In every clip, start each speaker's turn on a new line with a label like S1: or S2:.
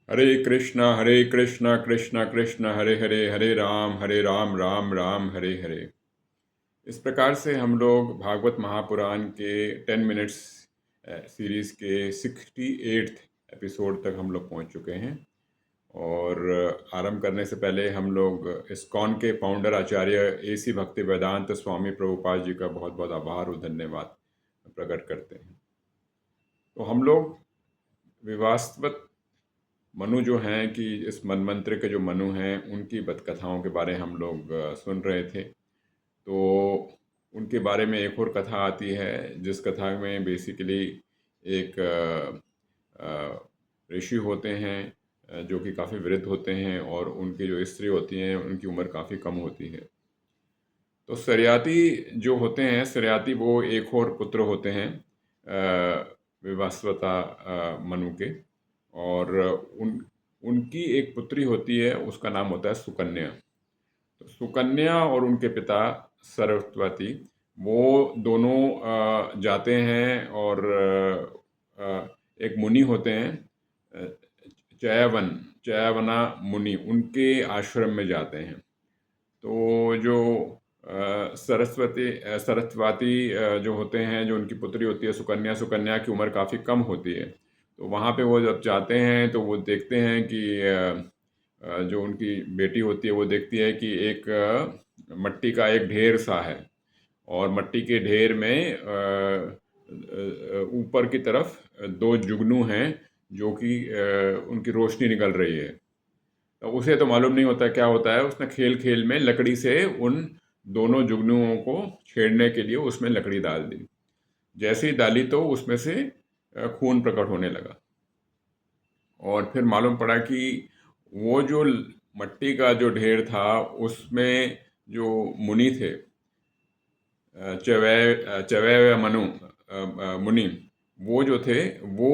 S1: हरे कृष्णा कृष्णा कृष्णा हरे हरे, हरे राम राम राम हरे हरे। इस प्रकार से हम लोग भागवत महापुराण के 10 मिनट्स सीरीज के 68th एपिसोड तक हम लोग पहुंच चुके हैं। और आरंभ करने से पहले हम लोग इस्कॉन के फाउंडर आचार्य AC भक्ति वेदांत स्वामी प्रभुपाद जी का बहुत बहुत आभार और धन्यवाद प्रकट करते हैं। तो हम लोग विवास्तवत मनु जो हैं कि इस मनमंत्र के जो मनु हैं उनकी बदकथाओं के बारे हम लोग सुन रहे थे। तो उनके बारे में एक और कथा आती है जिस कथा में बेसिकली एक ऋषि होते हैं जो कि काफ़ी वृद्ध होते हैं और उनकी जो स्त्री होती हैं उनकी उम्र काफ़ी कम होती है। तो सरियाती जो होते हैं, सरियाती वो एक और पुत्र होते हैं विवास्वता मनु के। और उनकी एक पुत्री होती है, उसका नाम होता है सुकन्या। तो सुकन्या और उनके पिता सरस्वती वो दोनों जाते हैं और एक मुनि होते हैं चयावना मुनि, उनके आश्रम में जाते हैं। तो जो सरस्वती जो होते हैं, जो उनकी पुत्री होती है सुकन्या, सुकन्या की उम्र काफ़ी कम होती है। तो वहाँ पे वो जब जाते हैं तो वो देखते हैं कि जो उनकी बेटी होती है वो देखती है कि एक मट्टी का एक ढेर सा है और मट्टी के ढेर में ऊपर की तरफ दो जुगनू हैं जो कि उनकी रोशनी निकल रही है। तो उसे तो मालूम नहीं होता क्या होता है, उसने खेल खेल में लकड़ी से उन दोनों जुगनुओं को छेड़ने के लिए उसमें लकड़ी डाल दी। जैसे ही डाली तो उसमें से खून प्रकट होने लगा और फिर मालूम पड़ा कि वो जो मट्टी का जो ढेर था उसमें जो मुनि थे, चवय मनु मुनि, वो जो थे वो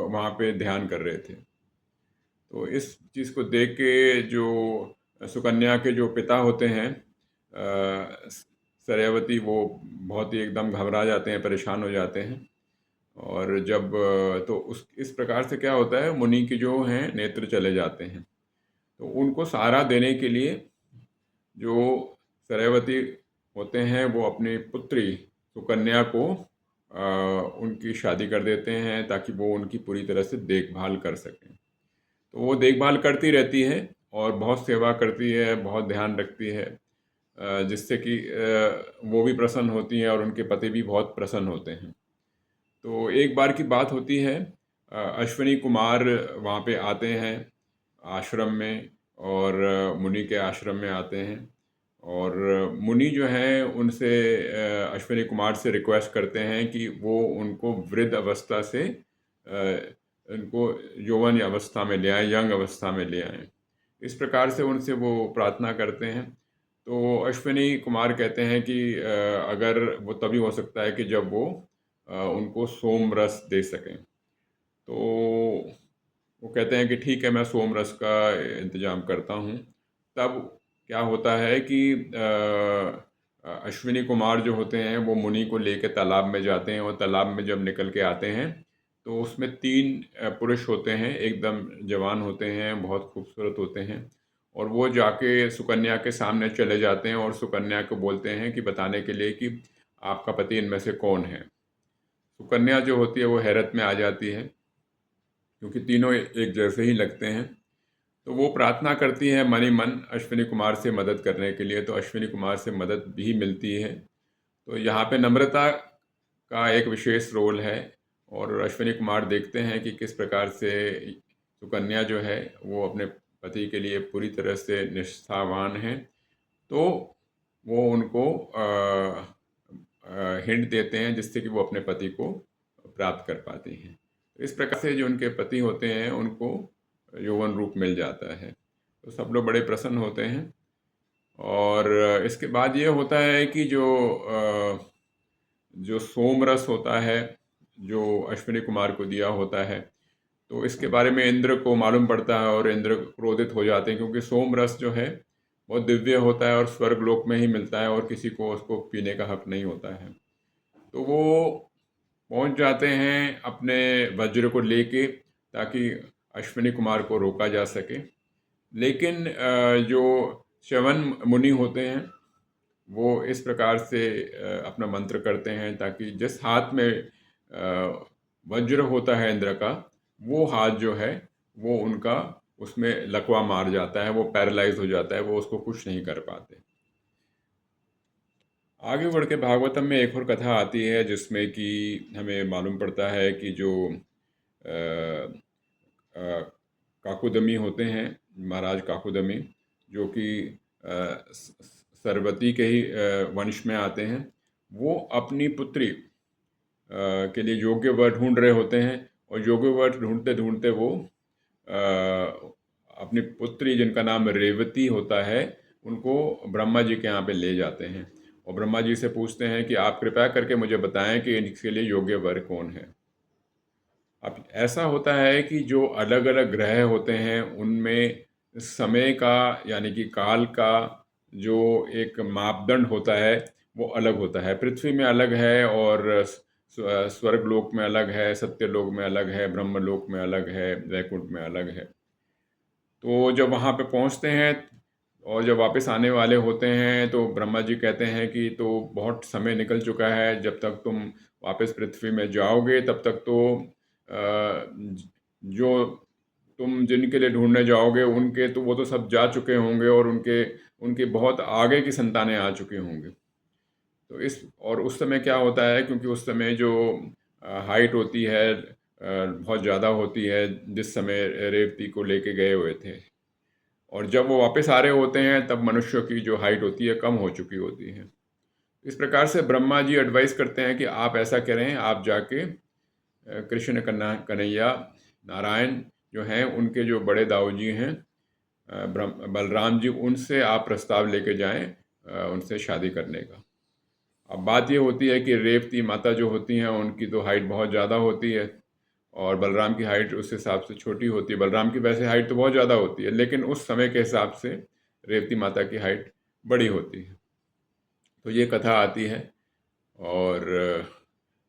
S1: वहाँ पे ध्यान कर रहे थे। तो इस चीज़ को देख के जो सुकन्या के जो पिता होते हैं सरयावती, वो बहुत ही एकदम घबरा जाते हैं, परेशान हो जाते हैं। और जब तो उस इस प्रकार से क्या होता है, मुनि के जो हैं नेत्र चले जाते हैं। तो उनको सहारा देने के लिए जो सरयावती होते हैं वो अपनी पुत्री सुकन्या को उनकी शादी कर देते हैं ताकि वो उनकी पूरी तरह से देखभाल कर सकें। तो वो देखभाल करती रहती है और बहुत सेवा करती है, बहुत ध्यान रखती है, जिससे कि वो भी प्रसन्न होती हैं और उनके पति भी बहुत प्रसन्न होते हैं। तो एक बार की बात होती है, अश्विनी कुमार वहाँ पे आते हैं आश्रम में और मुनि के आश्रम में आते हैं। और मुनि जो हैं उनसे अश्विनी कुमार से रिक्वेस्ट करते हैं कि वो उनको वृद्ध अवस्था से उनको यौवन अवस्था में ले आएँ, यंग अवस्था में ले आएँ। इस प्रकार से उनसे वो प्रार्थना करते हैं। तो अश्विनी कुमार कहते हैं कि अगर वो तभी हो सकता है कि जब वो उनको सोम रस दे सकें। तो वो कहते हैं कि ठीक है, मैं सोम रस का इंतज़ाम करता हूँ। तब क्या होता है कि अश्विनी कुमार जो होते हैं वो मुनि को लेके तालाब में जाते हैं और तालाब में जब निकल के आते हैं तो उसमें 3 पुरुष होते हैं, एकदम जवान होते हैं, बहुत खूबसूरत होते हैं। और वो जाके सुकन्या के सामने चले जाते हैं और सुकन्या को बोलते हैं कि बताने के लिए कि आपका पति इनमें से कौन है। सुकन्या जो होती है वो हैरत में आ जाती है क्योंकि तीनों एक जैसे ही लगते हैं। तो वो प्रार्थना करती है मन ही मन अश्विनी कुमार से मदद करने के लिए, तो अश्विनी कुमार से मदद भी मिलती है। तो यहाँ पे नम्रता का एक विशेष रोल है और अश्विनी कुमार देखते हैं कि किस प्रकार से सुकन्या जो है वो अपने पति के लिए पूरी तरह से निष्ठावान है। तो वो उनको हिंट देते हैं जिससे कि वो अपने पति को प्राप्त कर पाती हैं। तो इस प्रकार से जो उनके पति होते हैं उनको यौवन रूप मिल जाता है। तो सब लोग बड़े प्रसन्न होते हैं। और इसके बाद ये होता है कि जो सोम रस होता है जो अश्विनी कुमार को दिया होता है, तो इसके बारे में इंद्र को मालूम पड़ता है और इंद्र क्रोधित हो जाते हैं क्योंकि सोम रस जो है वो दिव्य होता है और स्वर्ग लोक में ही मिलता है और किसी को उसको पीने का हक नहीं होता है। तो वो पहुंच जाते हैं अपने वज्र को लेके ताकि अश्विनी कुमार को रोका जा सके। लेकिन जो च्यवन मुनि होते हैं वो इस प्रकार से अपना मंत्र करते हैं ताकि जिस हाथ में वज्र होता है इंद्र का, वो हाथ जो है वो उनका उसमें लकवा मार जाता है, वो पैरालाइज हो जाता है, वो उसको कुछ नहीं कर पाते। आगे बढ़ के भागवतम में एक और कथा आती है जिसमें कि हमें मालूम पड़ता है कि जो अ, अ, काकुदमी होते हैं, महाराज काकुदमी, जो कि सरवती के ही वंश में आते हैं, वो अपनी पुत्री के लिए योग्य वर ढूंढ रहे होते हैं, और योग्य वर ढूंढते ढूंढते वो अपनी पुत्री जिनका नाम रेवती होता है उनको ब्रह्मा जी के यहाँ पे ले जाते हैं, और ब्रह्मा जी से पूछते हैं कि आप कृपया करके मुझे बताएं कि इसके लिए योग्य वर कौन है। अब ऐसा होता है कि जो अलग अलग ग्रह होते हैं उनमें समय का यानी कि काल का जो एक मापदंड होता है वो अलग होता है। पृथ्वी में अलग है, और स्वर्ग लोक में अलग है, सत्यलोक में अलग है, ब्रह्म लोक में अलग है, वैकुंठ में अलग है। तो जब वहाँ पे पहुँचते हैं और जब वापस आने वाले होते हैं तो ब्रह्मा जी कहते हैं कि तो बहुत समय निकल चुका है, जब तक तुम वापस पृथ्वी में जाओगे तब तक तो जो तुम जिनके लिए ढूंढने जाओगे उनके तो वो तो सब जा चुके होंगे, और उनके उनके बहुत आगे की संतानें आ चुकी होंगी। तो इस और उस समय क्या होता है, क्योंकि उस समय जो हाइट होती है बहुत ज़्यादा होती है जिस समय रेवती को लेके गए हुए थे, और जब वो वापस आ रहे होते हैं तब मनुष्यों की जो हाइट होती है कम हो चुकी होती है। इस प्रकार से ब्रह्मा जी एडवाइस करते हैं कि आप ऐसा करें, आप जाके कृष्ण कन्हैया नारायण जो हैं उनके जो बड़े दाऊ जी हैं बलराम जी, उनसे आप प्रस्ताव लेके जाएं उनसे शादी करने का। अब बात ये होती है कि रेवती माता जो होती हैं उनकी तो हाइट बहुत ज़्यादा होती है, और बलराम की हाइट उस हिसाब से छोटी होती है। बलराम की वैसे हाइट तो बहुत ज़्यादा होती है, लेकिन उस समय के हिसाब से रेवती माता की हाइट बड़ी होती है। तो ये कथा आती है, और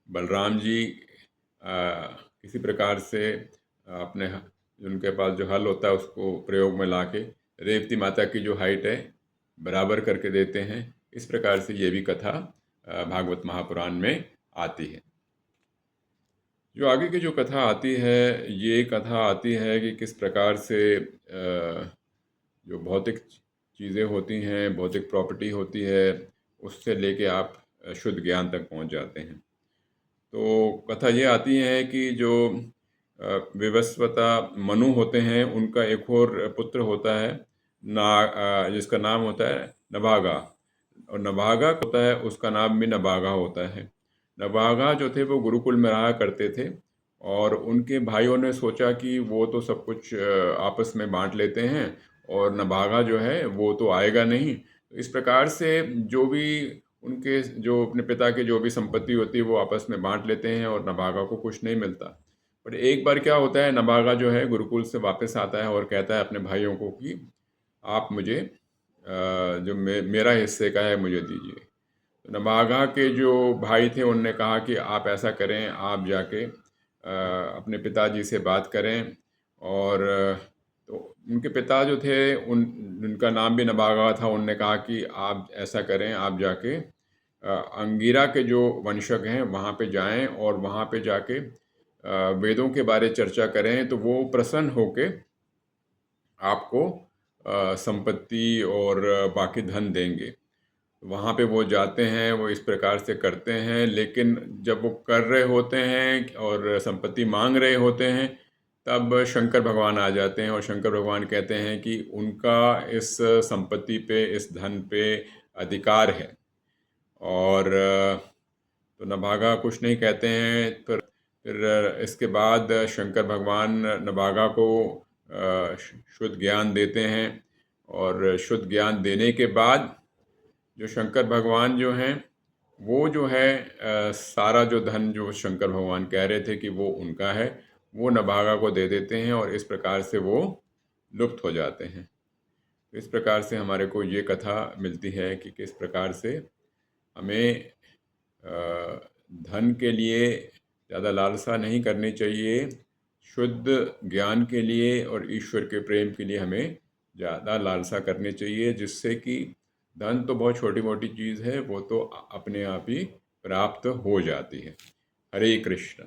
S1: बलराम जी किसी प्रकार से अपने उनके पास जो हल होता है उसको प्रयोग में लाके रेवती माता की जो हाइट है बराबर करके देते हैं। इस प्रकार से ये भी कथा भागवत महापुराण में आती है। जो आगे की जो कथा आती है, ये कथा आती है कि किस प्रकार से जो भौतिक चीज़ें होती हैं, भौतिक प्रॉपर्टी होती है, उससे लेके आप शुद्ध ज्ञान तक पहुंच जाते हैं। तो कथा ये आती है कि जो विवस्वता मनु होते हैं उनका एक और पुत्र होता है जिसका नाम होता है नभागा, और नभागा होता है उसका नाम भी नभागा होता है। नभागा जो थे वो गुरुकुल में रहा करते थे, और उनके भाइयों ने सोचा कि वो तो सब कुछ आपस में बांट लेते हैं, और नभागा जो है वो तो आएगा नहीं। तो इस प्रकार से जो भी उनके जो अपने पिता की जो भी संपत्ति होती है वो आपस में बांट लेते हैं, और नभागा को कुछ नहीं मिलता। पर एक बार क्या होता है, नभागा जो है गुरुकुल से वापस आता है और कहता है अपने भाइयों को कि आप मुझे जो मेरा हिस्से का है मुझे दीजिए। तो नभागा के जो भाई थे उनने कहा कि आप ऐसा करें, आप जाके अपने पिताजी से बात करें, और तो उनके पिता जो थे उनका नाम भी नभागा था। उनने कहा कि आप ऐसा करें, आप जाके अंगिरा के जो वंशज हैं वहाँ पे जाएं, और वहाँ पे जाके वेदों के बारे चर्चा करें, तो वो प्रसन्न होके आपको संपत्ति और बाकी धन देंगे। वहाँ पे वो जाते हैं, वो इस प्रकार से करते हैं, लेकिन जब वो कर रहे होते हैं और संपत्ति मांग रहे होते हैं तब शंकर भगवान आ जाते हैं, और शंकर भगवान कहते हैं कि उनका इस संपत्ति पे, इस धन पे अधिकार है। और तो नभागा कुछ नहीं कहते हैं। फिर इसके बाद शंकर भगवान नभागा को शुद्ध ज्ञान देते हैं, और शुद्ध ज्ञान देने के बाद जो शंकर भगवान जो हैं वो जो है सारा जो धन जो शंकर भगवान कह रहे थे कि वो उनका है, वो नभागा को दे देते हैं, और इस प्रकार से वो लुप्त हो जाते हैं। इस प्रकार से हमारे को ये कथा मिलती है कि किस प्रकार से हमें धन के लिए ज़्यादा लालसा नहीं करनी चाहिए, शुद्ध ज्ञान के लिए और ईश्वर के प्रेम के लिए हमें ज़्यादा लालसा करनी चाहिए, जिससे कि धन तो बहुत छोटी मोटी चीज़ है, वो तो अपने आप ही प्राप्त हो जाती है। हरे कृष्ण।